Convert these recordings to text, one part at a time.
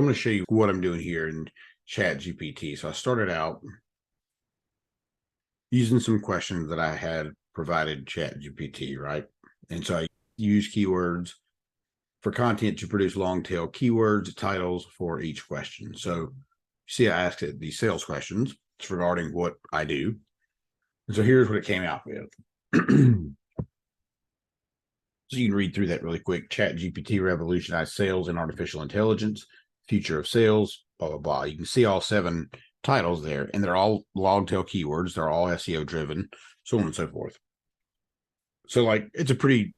I'm going to show you what I'm doing here in ChatGPT. So I started out using some questions that I had provided ChatGPT, right? And so I use keywords for content to produce long tail keywords, titles for each question. So see, I asked it these sales questions. It's regarding what I do. And so here's what it came out with. So you can read through that really quick. ChatGPT revolutionized sales and artificial intelligence, future of sales, blah, blah, blah. You can see all 7 titles there, and they're all long tail keywords. They're all SEO driven, so on and so forth. So like, it's a pretty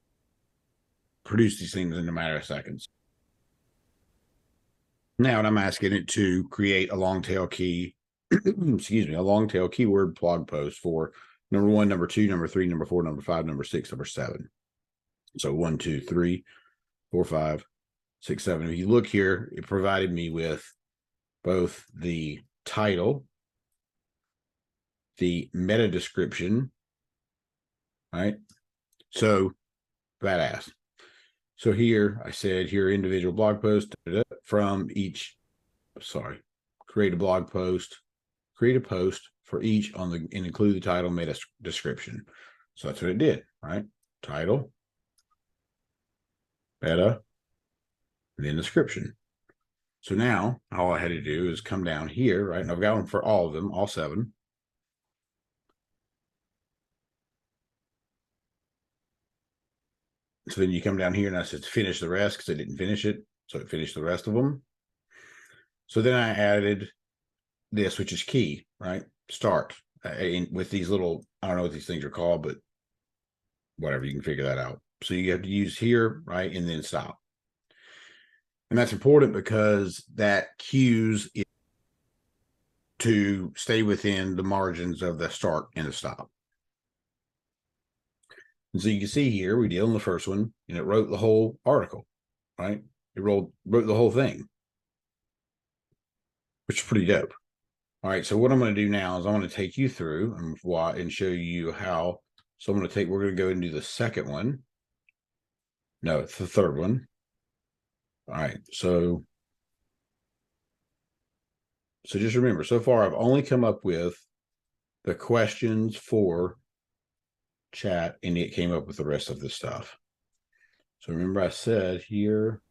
produce these things in a matter of seconds. Now, and I'm asking it to create a long tail key, excuse me, a long tail keyword blog post for number 1, number 2, number 3, number 4, number 5, number 6, number 7. So 1, 2, 3, 4, 5, 6, 7. If you look here, it provided me with both the title, the meta description, right? So badass. So here I said, here individual blog post from each, create a blog post, create a post for each on the, and include the title, meta description. So that's what it did, right? Title, meta, and then description. So now all I had to do is come down here, right? And I've got one for all of them, all 7. So then you come down here and I said finish the rest because I didn't finish it. So it finished the rest of them. So then I added this, which is key, right? Start with these little, I don't know what these things are called, but whatever, you can figure that out. So you have to use here, right? And then stop. And that's important because that cues it to stay within the margins of the start and the stop. And so you can see here, we did on the first one, and it wrote the whole article, right? It wrote the whole thing, which is pretty dope. All right, so what I'm going to do now is I'm going to take you through and show you how. So we're going to go and do the second one. No, it's the third one. All right, so just remember, so far I've only come up with the questions for chat, and it came up with the rest of the stuff. So remember I said here,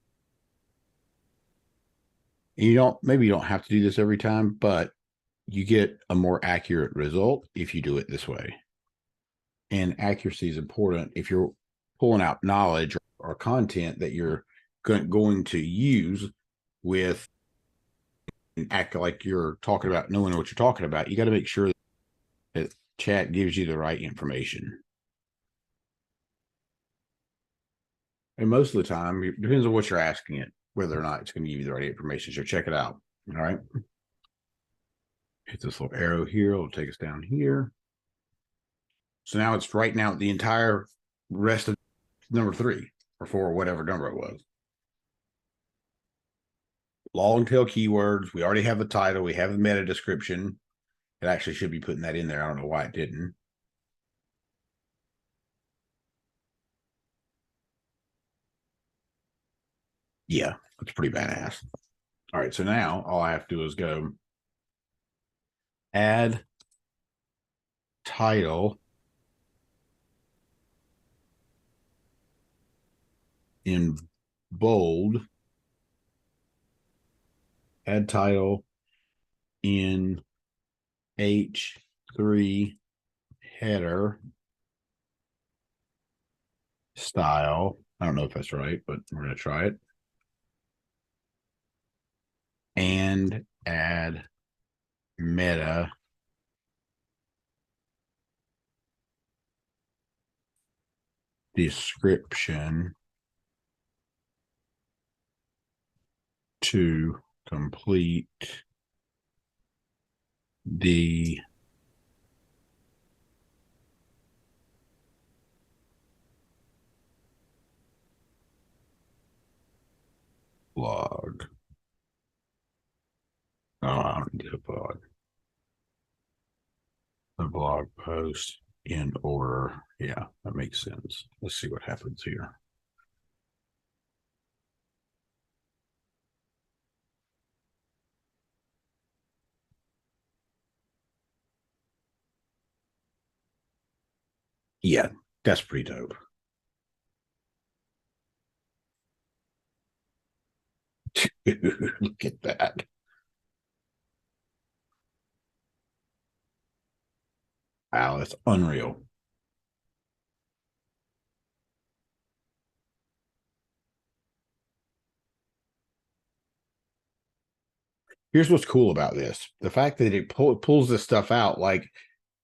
maybe you don't have to do this every time, but you get a more accurate result if you do it this way. And accuracy is important if you're pulling out knowledge or content that you're going to use with and act like you're talking about knowing what you're talking about. You got to make sure that chat gives you the right information. And most of the time, it depends on what you're asking it, whether or not it's going to give you the right information. So check it out. All right. Hit this little arrow here. It'll take us down here. So now it's writing out the entire rest of number 3 or 4, whatever number it was. Long tail keywords. We already have the title. We have the meta description. It actually should be putting that in there. I don't know why it didn't. Yeah, it's pretty badass. All right, so now all I have to do is go add title in bold, add title in H3 header style. I don't know if that's right, but we're going to try it. And add meta description to complete the blog. Oh, I don't need a blog. The blog post in order. Yeah, that makes sense. Let's see what happens here. Yeah, that's pretty dope. Look at that. Wow, that's unreal. Here's what's cool about this. The fact that it pulls this stuff out, like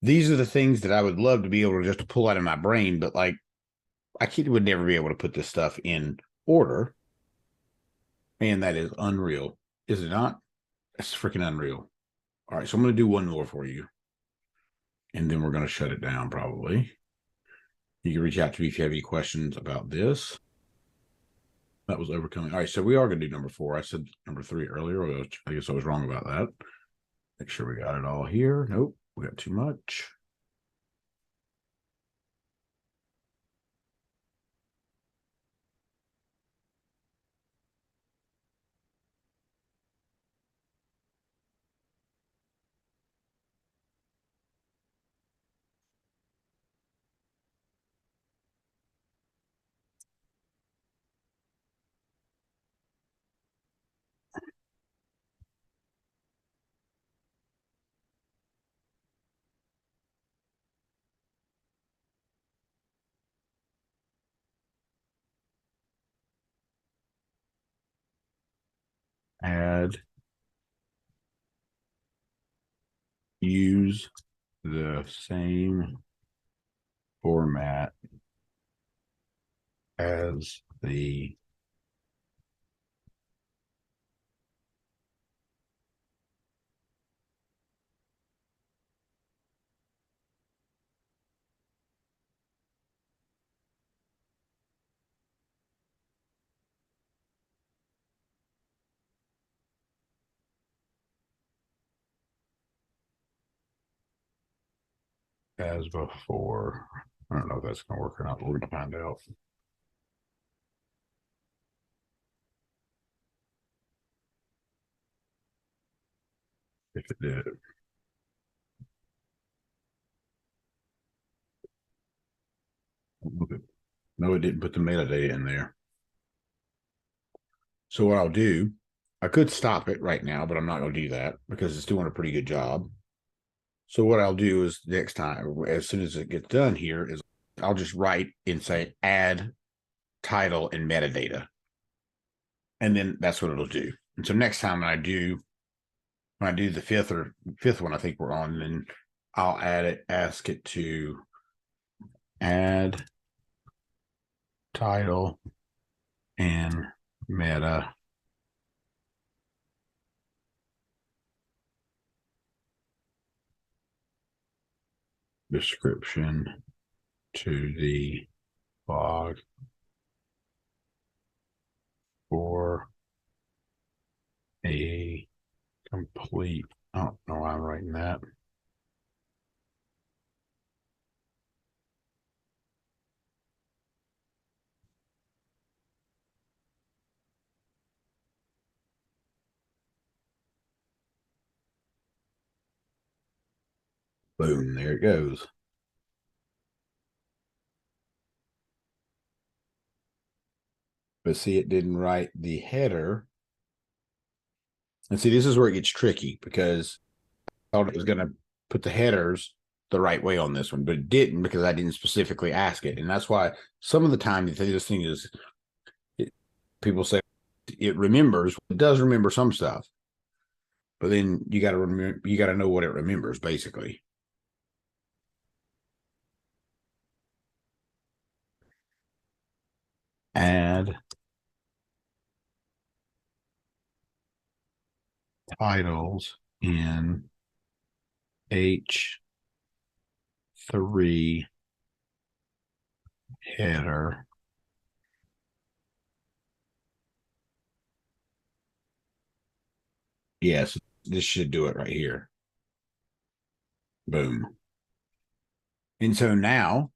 these are the things that I would love to be able to just pull out of my brain, but like would never be able to put this stuff in order. Man, that is unreal. Is it not? That's freaking unreal. All right, so I'm going to do one more for you, and then we're going to shut it down probably. You can reach out to me if you have any questions about this. That was overcoming. All right, so we are going to do number 4. I said number 3 earlier. I guess I was wrong about that. Make sure we got it all here. Nope, we got too much. Add, use the same format as the as before. I don't know if that's going to work or not. We're going to find out if it did. No, it didn't put the metadata in there. So what I'll do, I could stop it right now, but I'm not going to do that because it's doing a pretty good job. So what I'll do is next time, as soon as it gets done here, is I'll just write and say add title and metadata. And then that's what it'll do. And so next time when I do the fifth one, I think we're on, then I'll ask it to add title and meta description to the blog for a complete. I don't know why I'm writing that. Boom, there it goes. But see, it didn't write the header. And see, this is where it gets tricky because I thought it was going to put the headers the right way on this one, but it didn't because I didn't specifically ask it. And that's why some of the time this thing is, people say it remembers, it does remember some stuff, but then you got to remember, you got to know what it remembers basically. Add titles in H3 header. Yes, this should do it right here. Boom. And so now,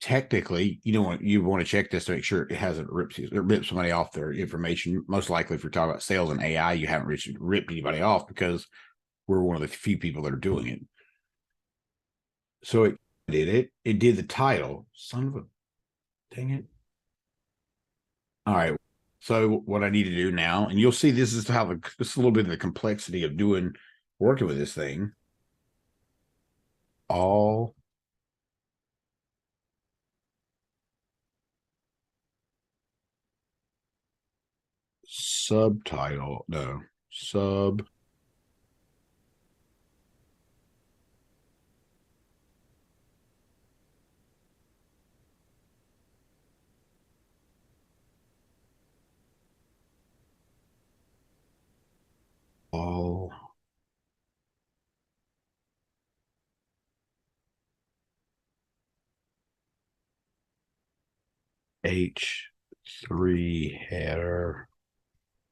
technically, you want to check this to make sure it hasn't ripped somebody off their information. Most likely, if you're talking about sales and AI, you haven't ripped anybody off because we're one of the few people that are doing it. So did it. It did the title. Son of a dang it. All right. So what I need to do now, and you'll see this is how this is a little bit of the complexity of doing working with this thing. All subtitle, no, sub all H3 header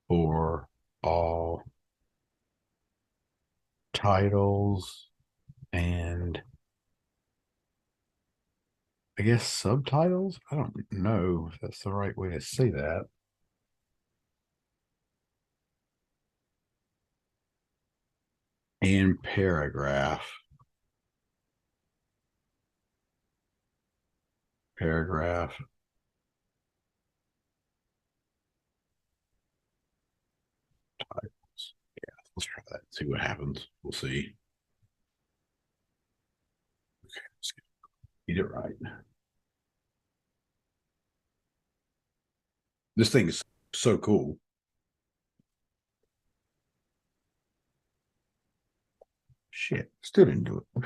for all titles and I guess subtitles. I don't know if that's the right way to say that. And paragraph. Titles. Yeah, let's try that. See what happens. We'll see. Okay, let's get it right. This thing is so cool. Shit, still didn't do it.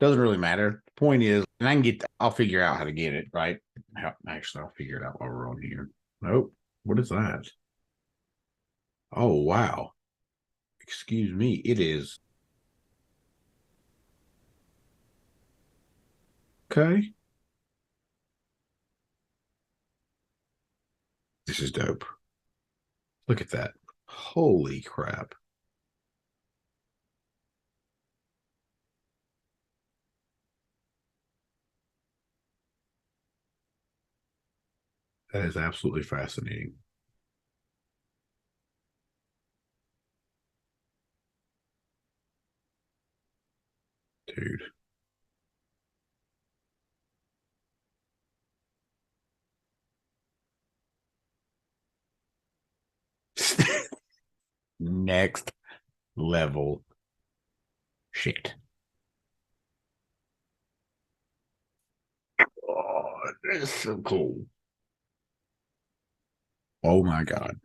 Doesn't really matter. The point is, and I can get, I'll figure out how to get it right. Actually, I'll figure it out while we're on here. Nope. What is that? Oh, wow. Excuse me. It is. Okay. This is dope. Look at that. Holy crap. That is absolutely fascinating, dude. Next level shit. Oh, that's so cool. Oh my God.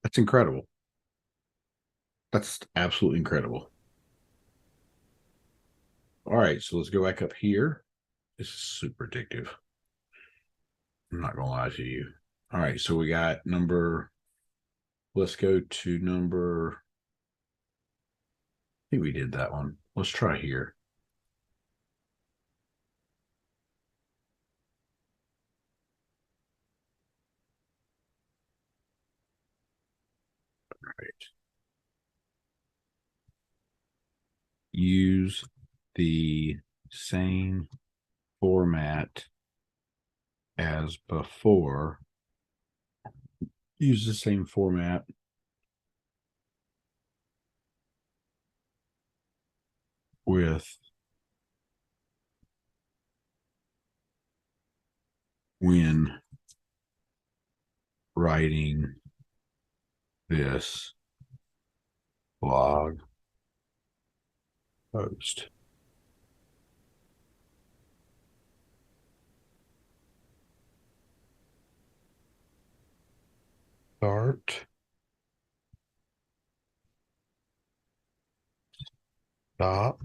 That's incredible. That's absolutely incredible. All right, so let's go back up here. This is super addictive. I'm not gonna lie to you. All right, so we got number. Let's go to number. I think we did that one. Let's try here. All right. Use the same format as before. Use the same format with when writing this blog post. Start, stop,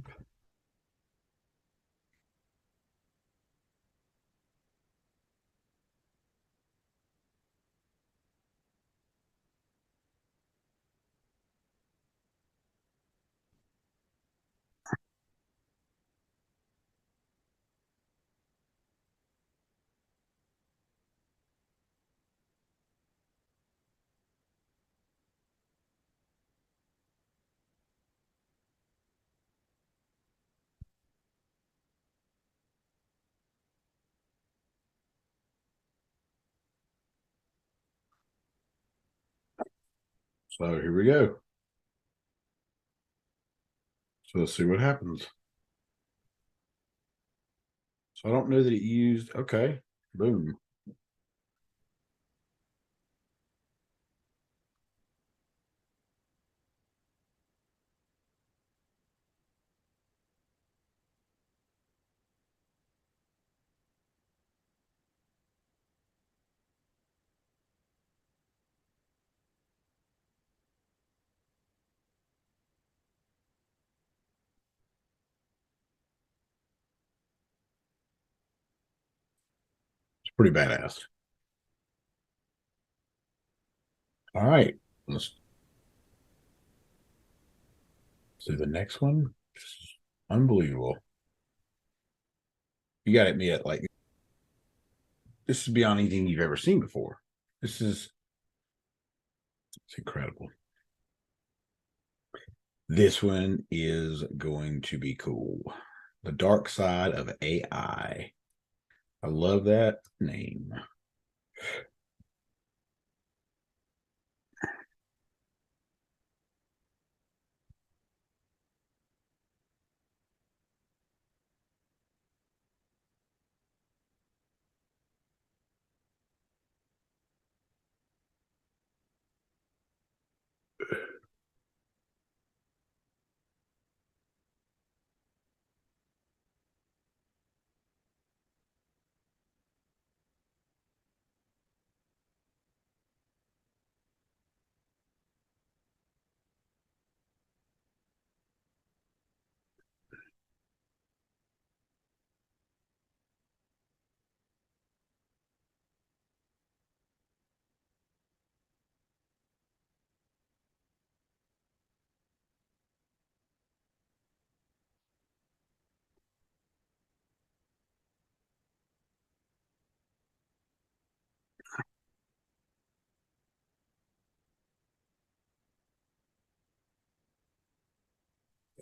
So here we go. So let's see what happens. So I don't know that it used, okay, boom. It's pretty badass. All right, let's do the next one. This is unbelievable. You got to admit, like, this is beyond anything you've ever seen before. This is it's incredible. This one is going to be cool. The dark side of AI. I love that name.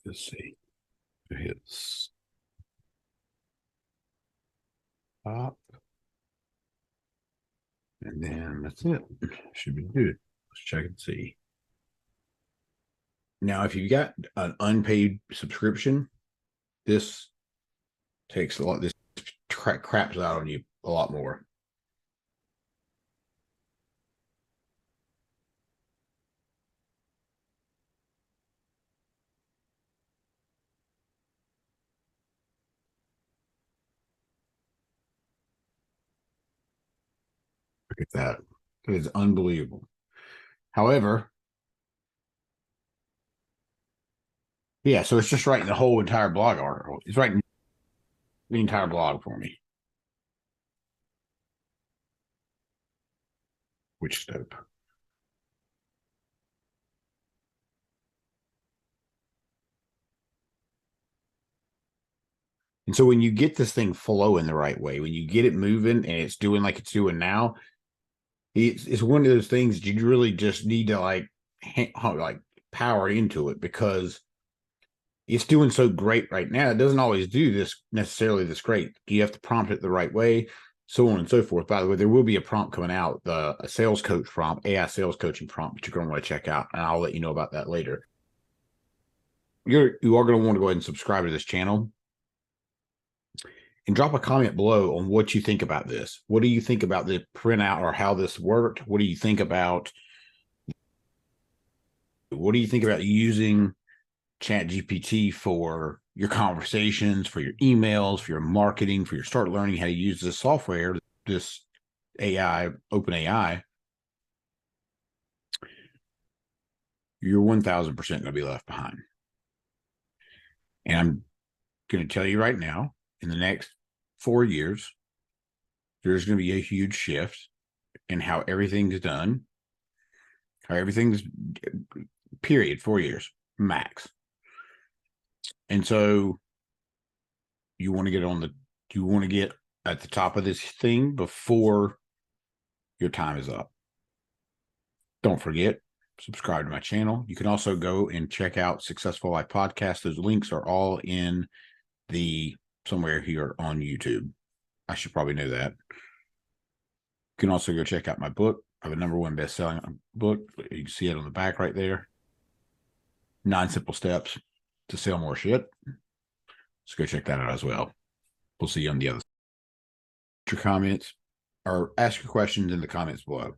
Let's see. Hit stop. And then that's it. Should be good. Let's check and see. Now, if you've got an unpaid subscription, this takes a lot. This craps out on you a lot more. Look at that. It is unbelievable. However, yeah, so it's just writing the whole entire blog article. It's writing the entire blog for me, which is dope. And so when you get this thing flowing the right way, when you get it moving and it's doing like it's doing now, it's one of those things that you really just need to like power into it because it's doing so great right now. It doesn't always do this necessarily this great. You have to prompt it the right way, so on and so forth. By the way, there will be a prompt coming out, a sales coach prompt, AI sales coaching prompt that you're going to want to check out, and I'll let you know about that later. You are going to want to go ahead and subscribe to this channel and drop a comment below on what you think about this. What do you think about the printout or how this worked? What do you think about using ChatGPT for your conversations, for your emails, for your marketing, for your start learning how to use this software, this AI, open AI? You're 1000% going to be left behind. And I'm going to tell you right now, in the next 4 years, there's going to be a huge shift in how everything's done, how everything's, period, 4 years max. And so you want to get at the top of this thing before your time is up. Don't forget, subscribe to my channel. You can also go and check out Successful Life Podcast. Those links are all in the somewhere here on YouTube. I should probably know that. You can also go check out my book, of a #1 best-selling book. You can see it on the back right there. 9 simple steps to sell more shit. So go check that out as well. We'll see you on the other side. Your comments or ask your questions in the comments below.